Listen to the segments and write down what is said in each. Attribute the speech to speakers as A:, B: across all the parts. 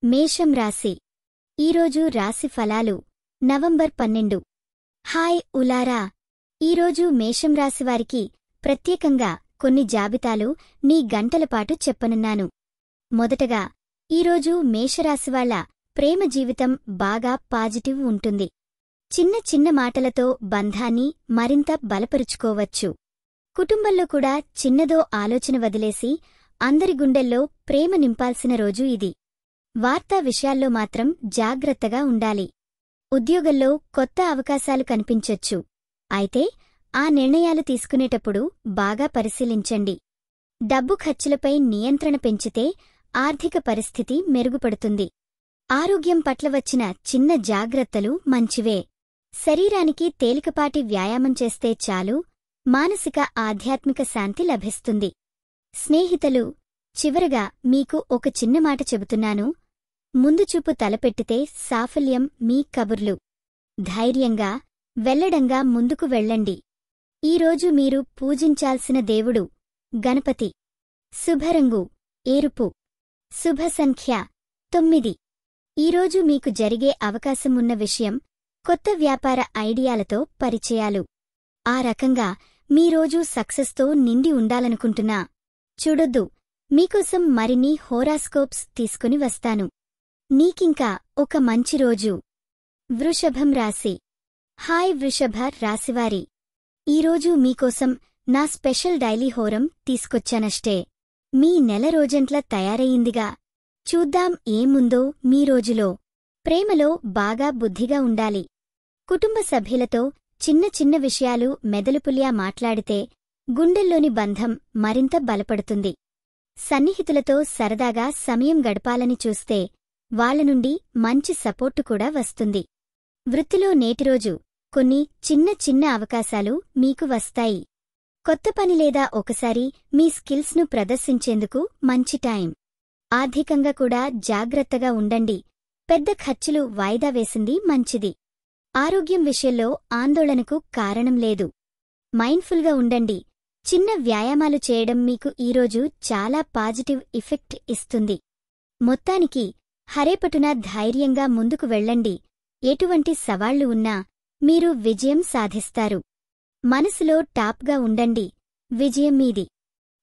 A: మేషం రాశి ఈరోజు రాశి ఫలాలు నవంబర్ 12. హాయ్ ఉలారా. ఈరోజు మేషం రాశివారికి ప్రత్యేకంగా కొన్ని జాబితాలు నీ గంటలపాటు చెప్పనున్నాను. మొదటగా ఈరోజు మేషరాశివాళ్ల ప్రేమ జీవితం బాగా పాజిటివ్ ఉంటుంది. చిన్న చిన్న మాటలతో బంధాన్ని మరింత బలపరుచుకోవచ్చు. కుటుంబంలో కూడా చిన్నదో ఆలోచన వదిలేసి అందరి గుండెల్లో ప్రేమ నింపాల్సిన రోజు ఇది. వార్తా విషయాల్లో మాత్రం జాగ్రత్తగా ఉండాలి. ఉద్యోగంలో కొత్త అవకాశాలు కనిపించొచ్చు. అయితే ఆ నిర్ణయాలు తీసుకునేటప్పుడు బాగా పరిశీలించండి. డబ్బు ఖర్చులపై నియంత్రణ పెంచితే ఆర్థిక పరిస్థితి మెరుగుపడుతుంది. ఆరోగ్యం పట్ల వచ్చిన చిన్న జాగ్రత్తలు మంచివే. శరీరానికి తేలికపాటి వ్యాయామం చేస్తే చాలు, మానసిక ఆధ్యాత్మిక శాంతి లభిస్తుంది. స్నేహితులు, చివరగా మీకు ఒక చిన్న మాట చెబుతున్నాను. ముందుచూపు తలపెట్టితే సాఫల్యం మీ కబుర్లు. ధైర్యంగా, వెల్లడంగా ముందుకు వెళ్ళండి. ఈరోజు మీరు పూజించాల్సిన దేవుడు గణపతి. శుభరంగు ఎరుపు. శుభ సంఖ్య 9. ఈరోజు మీకు జరిగే అవకాశమున్న విషయం కొత్త వ్యాపార ఐడియాలతో పరిచయాలు. ఆ రకంగా మీరోజు సక్సెస్తో నిండి ఉండాలనుకుంటున్నా. చూడొద్దు, మీకోసం మరిన్ని హోరాస్కోప్స్ తీసుకుని వస్తాను. నీకింకా ఒక మంచి రోజు. వృషభం రాశి. హాయ్ వృషభ రాశివారి. ఈరోజు మీకోసం నా స్పెషల్ డైలీ హోరం తీసుకొచ్చానష్టే. మీ నెల రోజంట్ల తయారయిందిగా. చూద్దాం ఏముందో మీ రోజులో. ప్రేమలో బాగా బుద్ధిగా ఉండాలి. కుటుంబ సభ్యులతో చిన్న చిన్న విషయాలు మెదలుపుల్యా మాట్లాడితే గుండెల్లోని బంధం మరింత బలపడుతుంది. సన్నిహితులతో సరదాగా సమయం గడపాలని చూస్తే వాళ్లనుండి మంచి సపోర్టు కూడా వస్తుంది. వృత్తిలో నేటిరోజు కొన్ని చిన్న చిన్న అవకాశాలు మీకు వస్తాయి. కొత్త పని లేదా ఒకసారి మీ స్కిల్స్ను ప్రదర్శించేందుకు మంచి టైం. ఆర్థికంగా కూడా జాగ్రత్తగా ఉండండి. పెద్ద ఖర్చులు వాయిదా వేసింది మంచిది. ఆరోగ్యం విషయంలో ఆందోళనకు కారణం లేదు. మైండ్ఫుల్గా ఉండండి. చిన్న వ్యాయామాలు చేయడం మీకు ఈరోజు చాలా పాజిటివ్ ఎఫెక్ట్ ఇస్తుంది. మొత్తానికి హరేపటున ధైర్యంగా ముందుకు వెళ్ళండి. ఎటువంటి సవాళ్లు ఉన్నా మీరు విజయం సాధిస్తారు. మనసులో టాప్గా ఉండండి. విజయం మీది.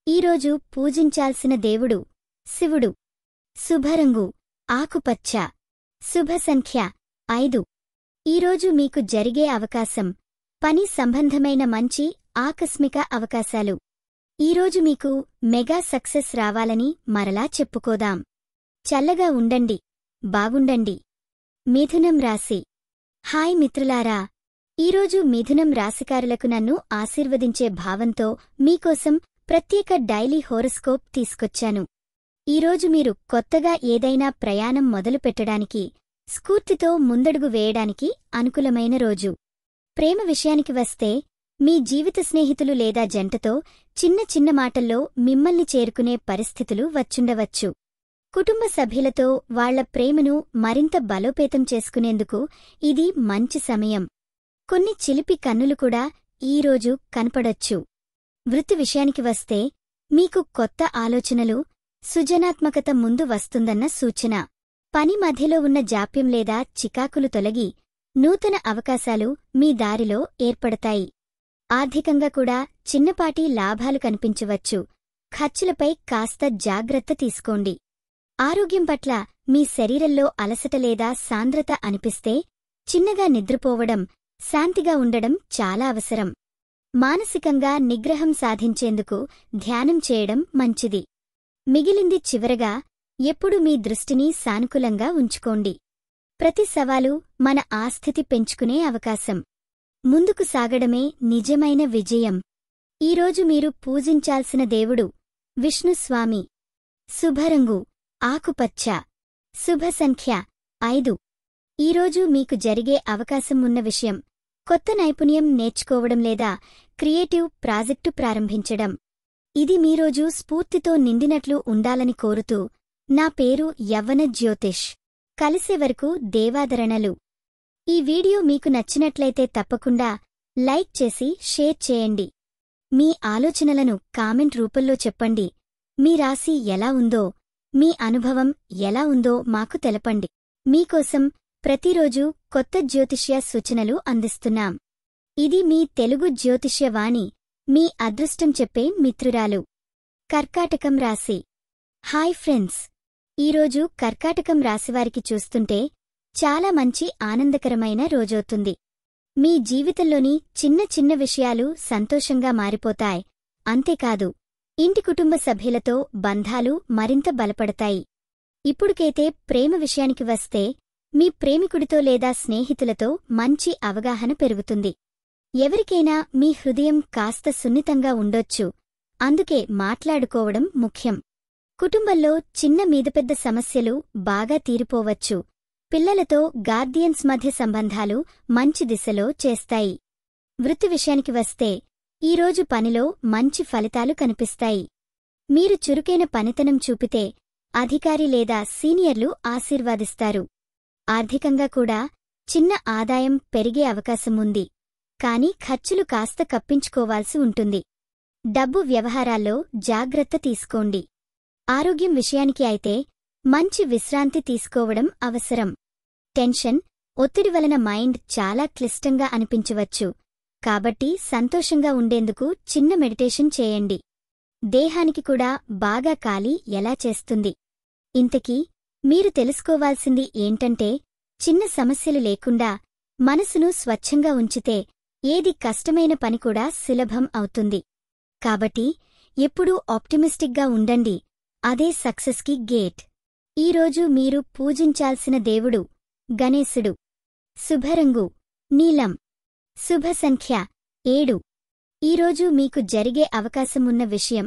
A: ఈరోజు పూజించాల్సిన దేవుడు శివుడు. శుభరంగు ఆకుపచ్చ. శుభ సంఖ్య 5. ఈరోజు మీకు జరిగే అవకాశం పని సంబంధమైన మంచి ఆకస్మిక అవకాశాలు. ఈరోజు మీకు మెగా సక్సెస్ రావాలని మరలా చెప్పుకోదాం. చల్లగా ఉండండి, బాగుండండి. మిథునం రాశి. హాయ్ మిత్రులారా. ఈరోజు మిథునం రాశికారులకు నన్ను ఆశీర్వదించే భావంతో మీకోసం ప్రత్యేక డైలీ హోరోస్కోప్ తీసుకొచ్చాను. ఈరోజు మీరు కొత్తగా ఏదైనా ప్రయాణం మొదలుపెట్టడానికి, స్ఫూర్తితో ముందడుగు వేయడానికి అనుకూలమైన రోజు. ప్రేమ విషయానికి వస్తే మీ జీవిత స్నేహితులు లేదా జంటతో చిన్న చిన్న మాటల్లో మిమ్మల్ని చేరుకునే పరిస్థితులు వచ్చుండవచ్చు. కుటుంబ సభ్యులతో వాళ్ల ప్రేమను మరింత బలోపేతం చేసుకునేందుకు ఇది మంచి సమయం. కొన్ని చిలిపి కన్నులు కూడా ఈరోజు కనపడొచ్చు. వృత్తి విషయానికి వస్తే మీకు కొత్త ఆలోచనలు, సృజనాత్మకత ముందు వస్తుందన్న సూచన. పని మధ్యలో ఉన్న జాప్యం లేదా చికాకులు తొలగి నూతన అవకాశాలు మీ దారిలో ఏర్పడతాయి. ఆర్థికంగా కూడా చిన్నపాటి లాభాలు కనిపించవచ్చు. ఖర్చులపై కాస్త జాగ్రత్త తీసుకోండి. ఆరోగ్యం పట్ల మీ శరీరంలో అలసట లేదా సాంద్రత అనిపిస్తే చిన్నగా నిద్రపోవడం, శాంతిగా ఉండడం చాలా అవసరం. మానసికంగా నిగ్రహం సాధించేందుకు ధ్యానం చేయడం మంచిది. మిగిలింది చివరగా ఎప్పుడు మీ దృష్టిని సానుకూలంగా ఉంచుకోండి. ప్రతి సవాలు మన ఆస్థితి పెంచుకునే అవకాశం. ముందుకు సాగడమే నిజమైన విజయం. ఈరోజు మీరు పూజించాల్సిన దేవుడు విష్ణుస్వామి. శుభరంగు ఆకుపచ్చ. శుభ సంఖ్య 5. ఈరోజు మీకు జరిగే అవకాశం ఉన్న విషయం కొత్త నైపుణ్యం నేర్చుకోవడం లేదా క్రియేటివ్ ప్రాజెక్టు ప్రారంభించడం. ఇది మీరోజు స్ఫూర్తితో నిండినట్లు ఉండాలని కోరుతూ నా పేరు యవ్వన జ్యోతిష్. కలిసే వరకు దేవాదరణలు. ఈ వీడియో మీకు నచ్చినట్లయితే తప్పకుండా లైక్ చేసి షేర్ చేయండి. మీ ఆలోచనలను కామెంట్ రూపంలో చెప్పండి. మీ రాశి ఎలా ఉందో మీ అనుభవం ఎలా ఉందో మాకు తెలపండి. మీకోసం ప్రతిరోజు కొత్త జ్యోతిష్య సూచనలు అందిస్తున్నాం. ఇది మీ తెలుగు జ్యోతిష్య వాణి, మీ అదృష్టం చెప్పే మిత్రురాలు. కర్కాటకం రాశి. హాయ్ ఫ్రెండ్స్, ఈరోజు కర్కాటకం రాశివారికి చూస్తుంటే చాలా మంచి ఆనందకరమైన రోజవుతుంది. మీ జీవితంలోని చిన్న చిన్న విషయాలు సంతోషంగా మారిపోతాయి. అంతేకాదు, ఇంటి కుటుంబ సభ్యులతో బంధాలు మరింత బలపడతాయి. ఇప్పుడుకైతే ప్రేమ విషయానికి వస్తే మీ ప్రేమికుడితో లేదా స్నేహితులతో మంచి అవగాహన పెరుగుతుంది. ఎవరికైనా మీ హృదయం కాస్త సున్నితంగా ఉండొచ్చు, అందుకే మాట్లాడుకోవడం ముఖ్యం. కుటుంబంలో చిన్న మీదపెద్ద సమస్యలు బాగా తీరిపోవచ్చు. పిల్లలతో గార్డియన్స్ మధ్య సంబంధాలు మంచి దిశలో చేస్తాయి. వృత్తి విషయానికి వస్తే ఈరోజు పనిలో మంచి ఫలితాలు కనిపిస్తాయి. మీరు చురుకైన పనితనం చూపితే అధికారి లేదా సీనియర్లు ఆశీర్వాదిస్తారు. ఆర్థికంగా కూడా చిన్న ఆదాయం పెరిగే అవకాశం ఉంది, కానీ ఖర్చులు కాస్త కప్పించుకోవాల్సి ఉంటుంది. డబ్బు వ్యవహారాల్లో జాగ్రత్త తీసుకోండి. ఆరోగ్యం విషయానికి అయితే మంచి విశ్రాంతి తీసుకోవడం అవసరం. టెన్షన్, ఒత్తిడి వలన మైండ్ చాలా క్లిష్టంగా అనిపించవచ్చు, కాబట్టి సంతోషంగా ఉండేందుకు చిన్న మెడిటేషన్ చేయండి. దేహానికి కూడా బాగా ఖాళీ ఎలా చేస్తుంది. ఇంతకీ మీరు తెలుసుకోవాల్సింది ఏంటంటే, చిన్న సమస్యలు లేకుండా మనసును స్వచ్ఛంగా ఉంచితే ఏది కష్టమైన పని కూడా సులభం అవుతుంది. కాబట్టి ఎప్పుడూ ఆప్టిమిస్టిక్గా ఉండండి, అదే సక్సెస్కి గేట్. ఈరోజు మీరు పూజించాల్సిన దేవుడు గణేశుడు. శుభరంగు నీలం. శుభ సంఖ్య 7. ఈరోజు మీకు జరిగే అవకాశమున్న విషయం,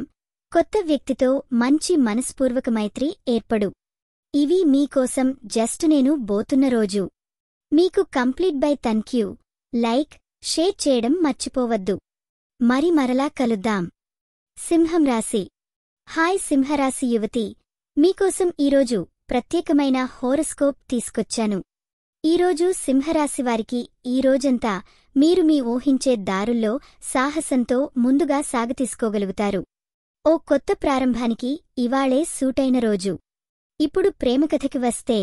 A: కొత్త వ్యక్తితో మంచి మనస్పూర్వక మైత్రి ఏర్పడు. ఇవి మీకోసం జస్ట్ నేను బోతున్న రోజు. మీకు complete by thank you. Like, share చేయడం మర్చిపోవద్దు. మరలా కలుద్దాం. సింహం రాశి. హాయ్ సింహరాశి యువతి, మీకోసం ఈరోజు ప్రత్యేకమైన హోరోస్కోప్ తీసుకొచ్చాను. ఈరోజు సింహరాశివారికి ఈ రోజంతా మీరు మీ ఊహించే దారుల్లో సాహసంతో ముందుగా సాగతీసుకోగలుగుతారు. ఓ కొత్త ప్రారంభానికి ఇవాళే సూటైన రోజు. ఇప్పుడు ప్రేమకథకి వస్తే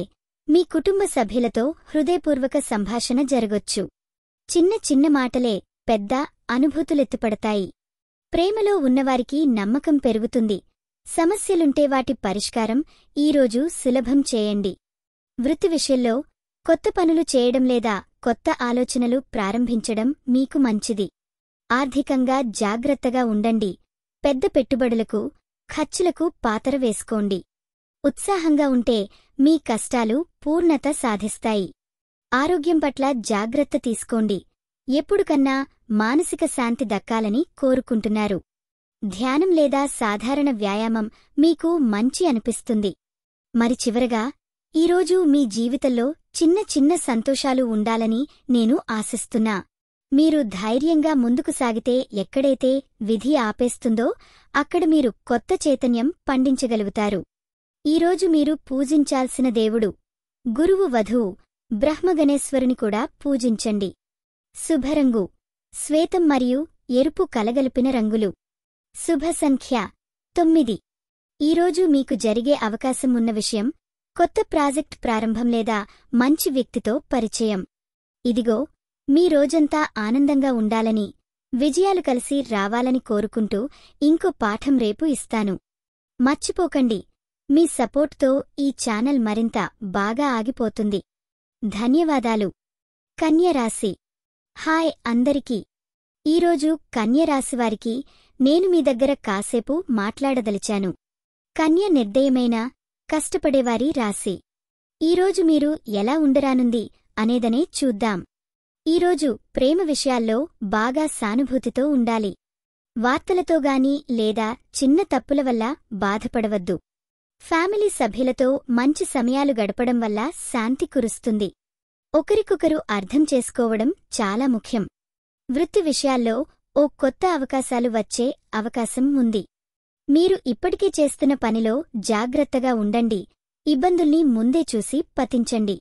A: మీ కుటుంబ సభ్యులతో హృదయపూర్వక సంభాషణ జరగొచ్చు. చిన్న చిన్న మాటలే పెద్ద అనుభూతులెత్తుపడతాయి. ప్రేమలో ఉన్నవారికి నమ్మకం పెరుగుతుంది. సమస్యలుంటే వాటి పరిష్కారం ఈరోజు సులభం చేయండి. వృత్తి విషయంలో కొత్త పనులు చేయడం లేదా కొత్త ఆలోచనలు ప్రారంభించడం మీకు మంచిది. ఆర్థికంగా జాగ్రత్తగా ఉండండి. పెద్ద పెట్టుబడులకు, ఖర్చులకు పాతర వేసుకోండి. ఉత్సాహంగా ఉంటే మీ కష్టాలు పూర్ణత సాధిస్తాయి. ఆరోగ్యం పట్ల జాగ్రత్త తీసుకోండి. ఎప్పుడుకన్నా మానసిక శాంతి దక్కాలని కోరుకుంటున్నారు. ధ్యానం లేదా సాధారణ వ్యాయామం మీకు మంచి అనిపిస్తుంది. మరి చివరగా, ఈరోజు మీ జీవితంలో చిన్న చిన్న సంతోషాలు ఉండాలని నేను ఆశిస్తున్నా. మీరు ధైర్యంగా ముందుకు సాగితే ఎక్కడైతే విధి ఆపేస్తుందో అక్కడ మీరు కొత్త చైతన్యం పండించగలుగుతారు. ఈరోజు మీరు పూజించాల్సిన దేవుడు గురువు వధువు బ్రహ్మగణేశ్వరుని కూడా పూజించండి. శుభరంగు శ్వేతం మరియు ఎరుపు కలగలిపిన రంగులు. శుభ సంఖ్య 9. ఈరోజు మీకు జరిగే అవకాశం ఉన్న విషయం, కొత్త ప్రాజెక్ట్ ప్రారంభం లేదా మంచి వ్యక్తితో పరిచయం. ఇదిగో, మీ రోజంతా ఆనందంగా ఉండాలని, విజయాలు కలిసి రావాలని కోరుకుంటూ ఇంకో పాఠం రేపు ఇస్తాను. మర్చిపోకండి, మీ సపోర్ట్తో ఈ ఛానల్ మరింత బాగా ఆగిపోతుంది. ధన్యవాదాలు. కన్యరాశి. హాయ్ అందరికీ. ఈరోజు కన్యరాశివారికి నేను మీ దగ్గర కాసేపు మాట్లాడదలిచాను. కన్య నిర్దయమైన, కష్టపడేవారి రాశి. ఈరోజు మీరు ఎలా ఉండరానుంది అనేదనే చూద్దాం. ఈరోజు ప్రేమ విషయాల్లో బాగా సానుభూతితో ఉండాలి. వార్తలతోగాని లేదా చిన్న తప్పుల వల్ల బాధపడవద్దు. ఫ్యామిలీ సభ్యులతో మంచి సమయాలు గడపడం వల్ల శాంతి కురుస్తుంది. ఒకరికొకరు అర్థం చేసుకోవడం చాలా ముఖ్యం. వృత్తి విషయాల్లో ఓ కొత్త అవకాశాలు వచ్చే అవకాశం ఉంది. మీరు ఇప్పటికే చేస్తున్న పనిలో జాగ్రత్తగా ఉండండి. ఇబ్బందుల్ని ముందే చూసి పతించండి.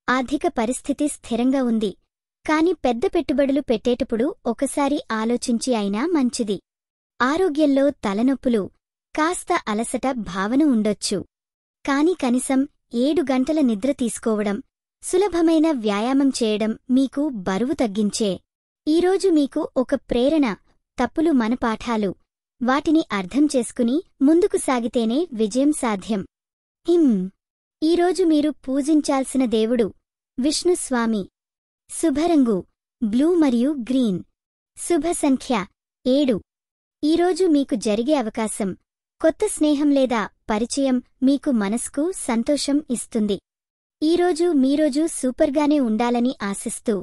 A: ఆర్థిక పరిస్థితి స్థిరంగా ఉంది, కాని పెద్ద పెట్టుబడులు పెట్టేటప్పుడు ఒకసారి ఆలోచించి అయినా మంచిది. ఆరోగ్యంలో తలనొప్పులు, కాస్త అలసట భావన ఉండొచ్చు. కాని కనీసం 7 గంటల నిద్ర తీసుకోవడం, సులభమైన వ్యాయామం చేయడం మీకు బరువు తగ్గించే. ఈరోజు మీకు ఒక ప్రేరణ: తప్పులు మన పాఠాలు. వాటిని అర్థం చేసుకుని ముందుకు సాగితేనే విజయం సాధ్యం. ఈరోజు మీరు పూజించాల్సిన దేవుడు విష్ణుస్వామి. శుభరంగు బ్లూ మరియు గ్రీన్. శుభ సంఖ్య 7. ఈరోజు మీకు జరిగే అవకాశం: కొత్త స్నేహం లేదా పరిచయం మీకు మనసుకు సంతోషం ఇస్తుంది. ఈరోజు మీరోజు సూపర్గానే ఉండాలని ఆశిస్తూ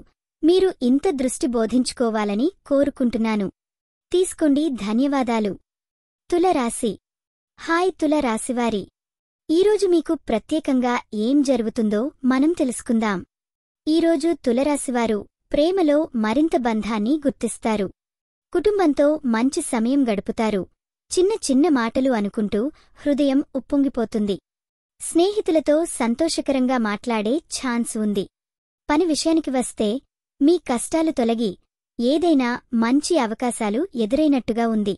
A: మీరు ఇంత దృష్టి బోధించుకోవాలని కోరుకుంటున్నాను. తీసుకోండి. ధన్యవాదాలు. తులరాశి. హాయ్ తులరాశివారి, ఈరోజు మీకు ప్రత్యేకంగా ఏం జరుగుతుందో మనం తెలుసుకుందాం. ఈరోజు తులరాశివారు ప్రేమలో మరింత బంధాన్ని గుర్తిస్తారు. కుటుంబంతో మంచి సమయం గడుపుతారు. చిన్న చిన్న మాటలు అనుకుంటూ హృదయం ఉప్పొంగిపోతుంది. స్నేహితులతో సంతోషకరంగా మాట్లాడే ఛాన్స్ ఉంది. పని విషయానికి వస్తే మీ కష్టాలు తొలగి ఏదైనా మంచి అవకాశాలు ఎదురైనట్టుగా ఉంది.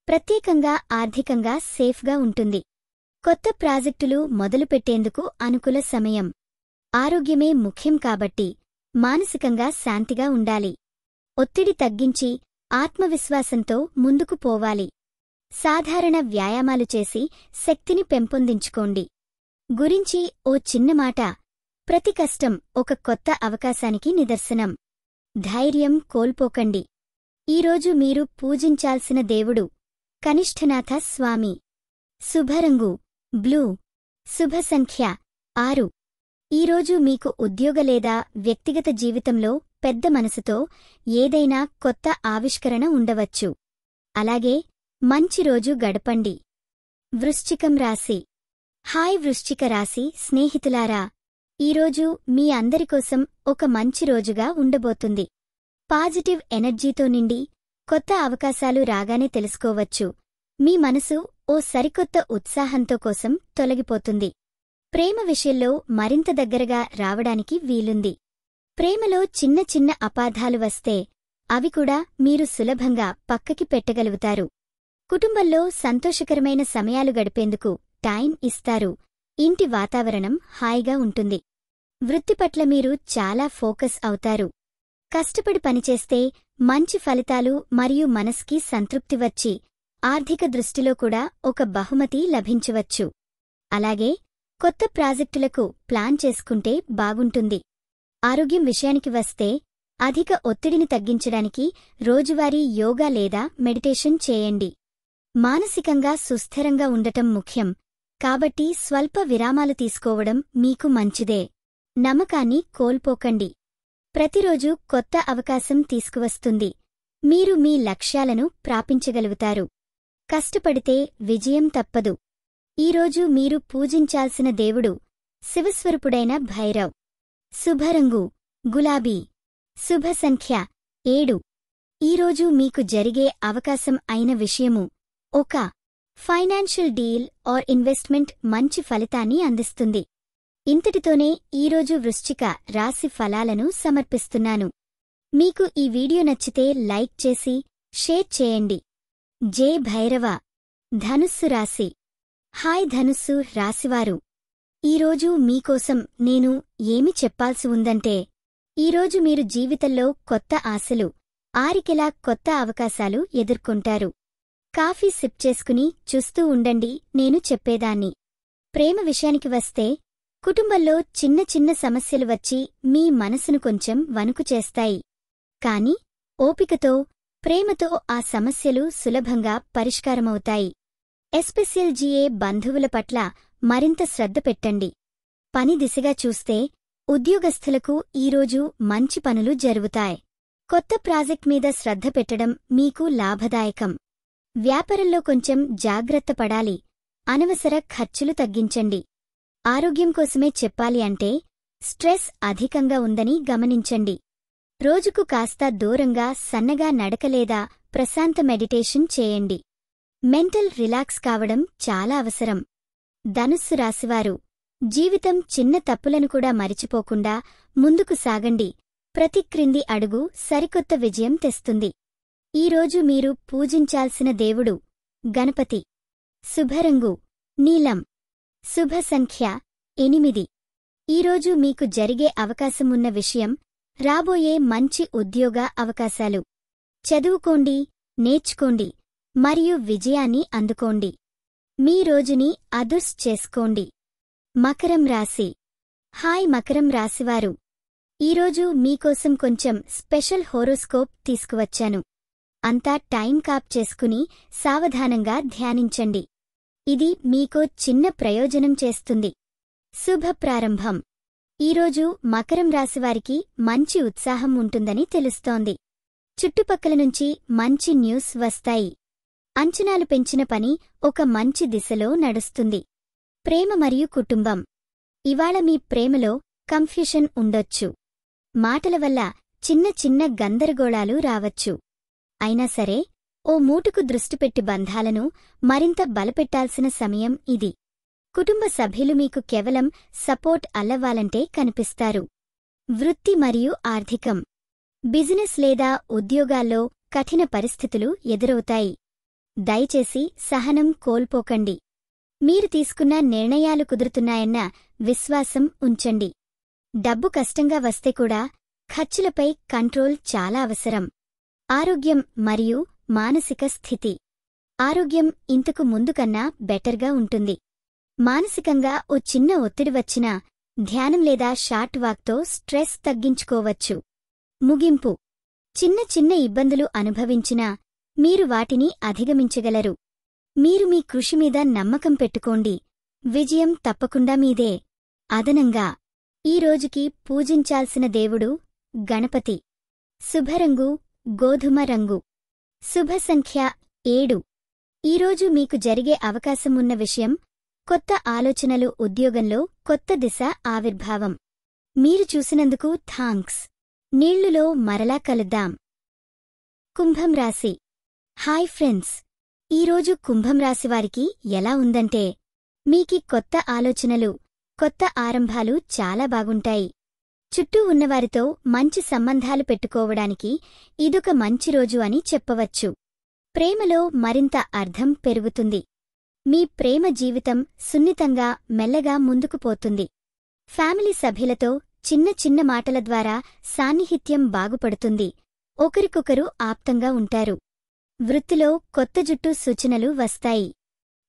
A: ప్రత్యేకంగా ఆర్థికంగా సేఫ్గా ఉంటుంది. కొత్త ప్రాజెక్టులు మొదలుపెట్టేందుకు అనుకూల సమయం. ఆరోగ్యమే ముఖ్యం కాబట్టి మానసికంగా శాంతిగా ఉండాలి. ఒత్తిడి తగ్గించి ఆత్మవిశ్వాసంతో ముందుకు పోవాలి. సాధారణ వ్యాయామాలు చేసి శక్తిని పెంపొందించుకోండి. గురించి ఓ చిన్న మాట: ప్రతి కష్టం ఒక కొత్త అవకాశానికి నిదర్శనం. ధైర్యం కోల్పోకండి. ఈరోజు మీరు పూజించాల్సిన దేవుడు కనిష్ఠనాథ స్వామి. శుభరంగు బ్లూ. శుభ సంఖ్య 6. ఈరోజు మీకు ఉద్యోగ లేదా వ్యక్తిగత జీవితంలో పెద్ద మనసుతో ఏదైనా కొత్త ఆవిష్కరణ ఉండవచ్చు. అలాగే మంచి రోజు గడపండి. వృశ్చికం రాశి. హాయ్ వృశ్చిక రాశి స్నేహితులారా, ఈరోజు మీ అందరికోసం ఒక మంచి రోజుగా ఉండబోతుంది. పాజిటివ్ ఎనర్జీతో నిండి కొత్త అవకాశాలు రాగానే తెలుసుకోవచ్చు. మీ మనసు ఓ సరికొత్త ఉత్సాహంతో కోసం తొలగిపోతుంది. ప్రేమ విషయంలో మరింత దగ్గరగా రావడానికి వీలుంది. ప్రేమలో చిన్న చిన్న అపార్థాలు వస్తే అవి కూడా మీరు సులభంగా పక్కకి పెట్టగలుగుతారు. కుటుంబంలో సంతోషకరమైన సమయాలు గడిపేందుకు టైం ఇస్తారు. ఇంటి వాతావరణం హాయిగా ఉంటుంది. వృత్తి పట్ల మీరు చాలా ఫోకస్ అవుతారు. కష్టపడి పనిచేస్తే మంచి ఫలితాలు మరియు మనస్కి సంతృప్తి వచ్చి ఆర్థిక దృష్టిలో కూడా ఒక బహుమతి లభించవచ్చు. అలాగే కొత్త ప్రాజెక్టులకు ప్లాన్ చేసుకుంటే బాగుంటుంది. ఆరోగ్యం విషయానికి వస్తే అధిక ఒత్తిడిని తగ్గించడానికి రోజువారీ యోగా లేదా మెడిటేషన్ చేయండి. మానసికంగా సుస్థిరంగా ఉండటం ముఖ్యం కాబట్టి స్వల్ప విరామాలు తీసుకోవడం మీకు మంచిదే. నమ్మకాన్ని కోల్పోకండి. ప్రతిరోజు కొత్త అవకాశం తీసుకువస్తుంది. మీరు మీ లక్ష్యాలను ప్రాపించగలుగుతారు. కష్టపడితే విజయం తప్పదు. ఈరోజు మీరు పూజించాల్సిన దేవుడు శివస్వరూపుడైన భైరవ్. శుభరంగు గులాబీ. శుభ సంఖ్య 7. ఈరోజు మీకు జరిగే అవకాశం అయిన విషయము ఒక ఫైనాన్షియల్ డీల్ ఆర్ ఇన్వెస్ట్మెంట్ మంచి ఫలితాన్ని అందిస్తుంది. ఇంతటితోనే ఈరోజు వృశ్చిక రాశి ఫలాలను సమర్పిస్తున్నాను. మీకు ఈ వీడియో నచ్చితే లైక్ చేసి షేర్ చేయండి. జై భైరవ. ధనుస్సు రాశి. హాయ్ ధనుస్సు రాశివారు, ఈరోజు మీకోసం నేను ఏమి చెప్పాల్సి ఉందంటే, ఈరోజు మీరు జీవితంలో కొత్త ఆశలు, ఆరికెలా కొత్త అవకాశాలు ఎదుర్కొంటారు. కాఫీ సిప్ చేసుకుని చూస్తూ ఉండండి నేను చెప్పేదాన్ని. ప్రేమ విషయానికి వస్తే కుటుంబంలో చిన్న చిన్న సమస్యలు వచ్చి మీ మనసును కొంచెం వణుకు చేస్తాయి. కాని ఓపికతో, ప్రేమతో ఆ సమస్యలు సులభంగా పరిష్కారమవుతాయి. ఎస్పెషల్జీఏ బంధువుల పట్ల మరింత శ్రద్ధ పెట్టండి. పని దిశగా చూస్తే ఉద్యోగస్థులకు ఈరోజు మంచి పనులు జరుగుతాయి. కొత్త ప్రాజెక్ట్ మీద శ్రద్ధ పెట్టడం మీకు లాభదాయకం. వ్యాపారంలో కొంచెం జాగ్రత్త పడాలి. అనవసర ఖర్చులు తగ్గించండి. ఆరోగ్యం కోసమే చెప్పాలి అంటే స్ట్రెస్ అధికంగా ఉందని గమనించండి. రోజుకు కాస్త దూరంగా సన్నగా నడక లేదా ప్రశాంత మెడిటేషన్ చేయండి. మెంటల్ రిలాక్స్ కావడం చాలా అవసరం. ధనుస్సు రాశివారు, జీవితం చిన్న తప్పులను కూడా మరిచిపోకుండా ముందుకు సాగండి. ప్రతి క్రింది అడుగు సరికొత్త విజయం తెస్తుంది. ఈరోజు మీరు పూజించాల్సిన దేవుడు గణపతి. శుభరంగు నీలం. శుభ సంఖ్య 8. ఈరోజు మీకు జరిగే అవకాశమున్న విషయం రాబోయే మంచి ఉద్యోగ అవకాశాలు. చదువుకోండి, నేర్చుకోండి మరియు విజయాన్ని అందుకోండి. మీ రోజుని అదుర్స్ చేసుకోండి. మకరం రాశి. హాయ్ మకరం రాశివారు, ఈరోజు మీకోసం కొంచెం స్పెషల్ హోరోస్కోప్ తీసుకువచ్చాను. అంతా టైం కాప్ చేసుకుని సావధానంగా ధ్యానించండి. ఇది మీకో చిన్న ప్రయోజనం చేస్తుంది. శుభ ప్రారంభం. ఈరోజు మకరం రాశివారికి మంచి ఉత్సాహం ఉంటుందని తెలుస్తోంది. చుట్టుపక్కల నుంచి మంచి న్యూస్ వస్తాయి. అంచనాలు పెంచిన పని ఒక మంచి దిశలో నడుస్తుంది. ప్రేమ మరియు కుటుంబం. ఇవాళ మీ ప్రేమలో కన్ఫ్యూషన్ ఉండొచ్చు. మాటల వల్ల చిన్న చిన్న గందరగోళాలు రావచ్చు. అయినా సరే, ఓ మూటుకు దృష్టిపెట్టి బంధాలను మరింత బలపెట్టాల్సిన సమయం ఇది. కుటుంబ సభ్యులు మీకు కేవలం సపోర్ట్ అల్లవ్వాలంటే కనిపిస్తారు. వృత్తి మరియు ఆర్థికం. బిజినెస్ లేదా ఉద్యోగాల్లో కఠిన పరిస్థితులు ఎదురవుతాయి. దయచేసి సహనం కోల్పోకండి. మీరు తీసుకున్న నిర్ణయాలు కుదురుతున్నాయన్న విశ్వాసం ఉంచండి. డబ్బు కష్టంగా వస్తే కూడా ఖర్చులపై కంట్రోల్ చాలా అవసరం. ఆరోగ్యం మరియు మానసిక స్థితి. ఆరోగ్యం ఇంతకు ముందుకన్నా బెటర్గా ఉంటుంది. మానసికంగా ఓ చిన్న ఒత్తిడి వచ్చినా ధ్యానం లేదా షార్ట్ వాక్తో స్ట్రెస్ తగ్గించుకోవచ్చు. ముగింపు. చిన్న చిన్న ఇబ్బందులు అనుభవించినా మీరు వాటిని అధిగమించగలరు. మీరు మీ కృషి మీద నమ్మకం పెట్టుకోండి. విజయం తప్పకుండా మీదే. అదనంగా ఈ రోజుకి పూజించాల్సిన దేవుడు గణపతి. శుభరంగు గోధుమ రంగు. శుభ సంఖ్య 7. ఈరోజు మీకు జరిగే అవకాశమున్న విషయం కొత్త ఆలోచనలు, ఉద్యోగంలో కొత్త దిశ ఆవిర్భావం. మీరు చూసినందుకు థాంక్స్. నీళ్లులో మరలా కలుద్దాం. కుంభం రాశి. హాయ్ ఫ్రెండ్స్, ఈరోజు కుంభం రాశివారికి ఎలా ఉందంటే, మీకి కొత్త ఆలోచనలు, కొత్త ఆరంభాలు చాలా బాగుంటాయి. చుట్టూ ఉన్నవారితో మంచి సంబంధాలు పెట్టుకోవడానికి ఇదొక మంచి రోజు అని చెప్పవచ్చు. ప్రేమలో మరింత అర్థం పెరుగుతుంది. మీ ప్రేమ జీవితం సున్నితంగా, మెల్లగా ముందుకు పోతుంది. ఫ్యామిలీ సభ్యులతో చిన్న చిన్న మాటల ద్వారా సాన్నిహిత్యం బాగుపడుతుంది. ఒకరికొకరు ఆప్తంగా ఉంటారు. వృత్తిలో కొత్త జుట్టు సూచనలు వస్తాయి.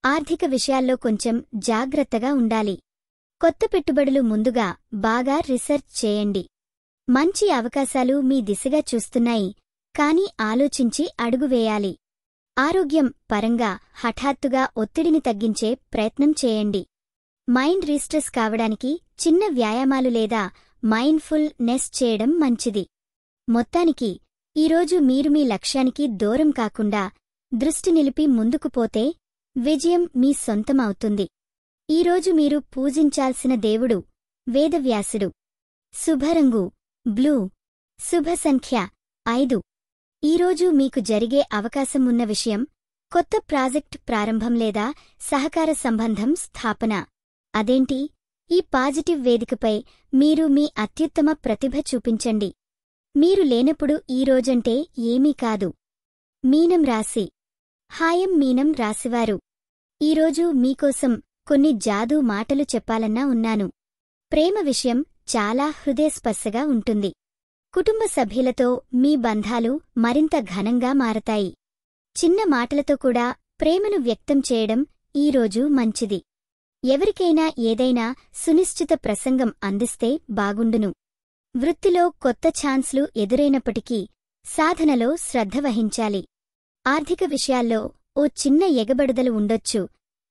A: ఆర్థిక విషయాల్లో కొంచెం జాగ్రత్తగా ఉండాలి. కొత్త పెట్టుబడులు ముందుగా బాగా రీసెర్చ్ చేయండి. మంచి అవకాశాలు మీ దిశగా చూస్తున్నాయి, కానీ ఆలోచించి అడుగు వేయాలి. ఆరోగ్యం పరంగా హఠాత్తుగా ఒత్తిడిని తగ్గించే ప్రయత్నం చేయండి. మైండ్ రీస్ట్రెస్ కావడానికి చిన్న వ్యాయామాలు లేదా మైండ్ఫుల్ నెస్ చేయడం మంచిది. మొత్తానికి ఈరోజు మీరు మీ లక్ష్యానికి దూరం కాకుండా దృష్టి నిలిపి ముందుకు పోతే విజయం మీ సొంతమవుతుంది. ఈరోజు మీరు పూజించాల్సిన దేవుడు వేదవ్యాసుడు. శుభరంగు బ్లూ. శుభ సంఖ్య 5. ఈరోజు మీకు జరిగే అవకాశం ఉన్న విషయం కొత్త ప్రాజెక్ట్ ప్రారంభం లేదా సహకార సంబంధం స్థాపన. అదేంటి, ఈ పాజిటివ్ వేదికపై మీరు మీ అత్యుత్తమ ప్రతిభ చూపించండి. మీరు లేనప్పుడు ఈ రోజంటే ఏమీ కాదు. మీనం రాశి. హాయం మీనం రాశివారు, ఈరోజు మీకోసం కొన్ని జాదూ మాటలు చెప్పాలన్నా ఉన్నాను. ప్రేమ విషయం చాలా హృదయస్పర్శగా ఉంటుంది. కుటుంబ సభ్యులతో మీ బంధాలు మరింత ఘనంగా మారతాయి. చిన్న మాటలతో కూడా ప్రేమను వ్యక్తం చేయడం ఈరోజు మంచిది. ఎవరికైనా ఏదైనా సునిశ్చిత ప్రసంగం అందిస్తే బాగుండును. వృత్తిలో కొత్త ఛాన్స్లు ఎదురైనప్పటికీ సాధనలో శ్రద్ధ వహించాలి. ఆర్థిక విషయాల్లో ఓ చిన్న ఎగబడుదలు ఉండొచ్చు,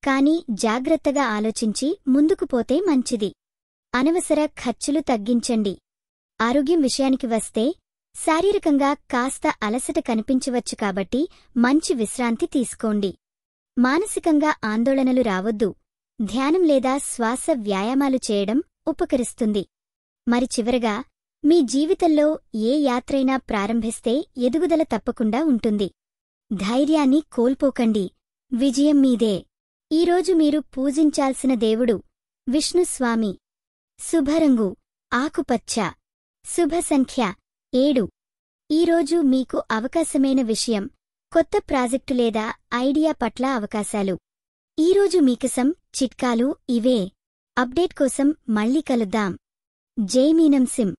A: కానీ జాగ్రత్తగా ఆలోచించి ముందుకు పోతే మంచిది. అనవసర ఖర్చులు తగ్గించండి. ఆరోగ్యం విషయానికి వస్తే శారీరకంగా కాస్త అలసట కనిపించవచ్చు కాబట్టి మంచి విశ్రాంతి తీసుకోండి. మానసికంగా ఆందోళనలు రావొద్దు. ధ్యానం లేదా శ్వాస వ్యాయామాలు చేయడం ఉపకరిస్తుంది. మరి చివరగా, మీ జీవితంలో ఏ యాత్రైనా ప్రారంభిస్తే ఎదుగుదల తప్పకుండా ఉంటుంది. ధైర్యాన్ని కోల్పోకండి. విజయం మీదే. ఈరోజు మీరు పూజించాల్సిన దేవుడు విష్ణుస్వామి. శుభరంగు ఆకుపచ్చ. శుభ సంఖ్య 7. ఈరోజు మీకు అవకాశమైన విషయం కొత్త ప్రాజెక్టు లేదా ఐడియా పట్ల అవకాశాలు. ఈరోజు మీకోసం చిట్కాలు ఇవే. అప్డేట్ కోసం మళ్ళీ కలుద్దాం. జై మీనం సిం.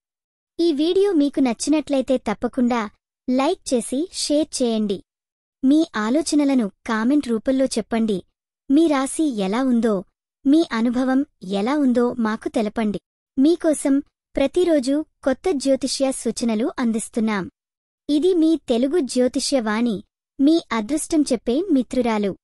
A: ఈ వీడియో మీకు నచ్చినట్లయితే తప్పకుండా లైక్ చేసి షేర్ చేయండి. మీ ఆలోచనలను కామెంట్ రూపంలో చెప్పండి. మీ రాశి ఎలా ఉందో, మీ అనుభవం ఎలా ఉందో మాకు తెలపండి. మీకోసం ప్రతిరోజు కొత్త జ్యోతిష్య సూచనలు అందిస్తున్నాం. ఇది మీ తెలుగు జ్యోతిష్య వాణి, మీ అదృష్టం చెప్పే మిత్రురాలు.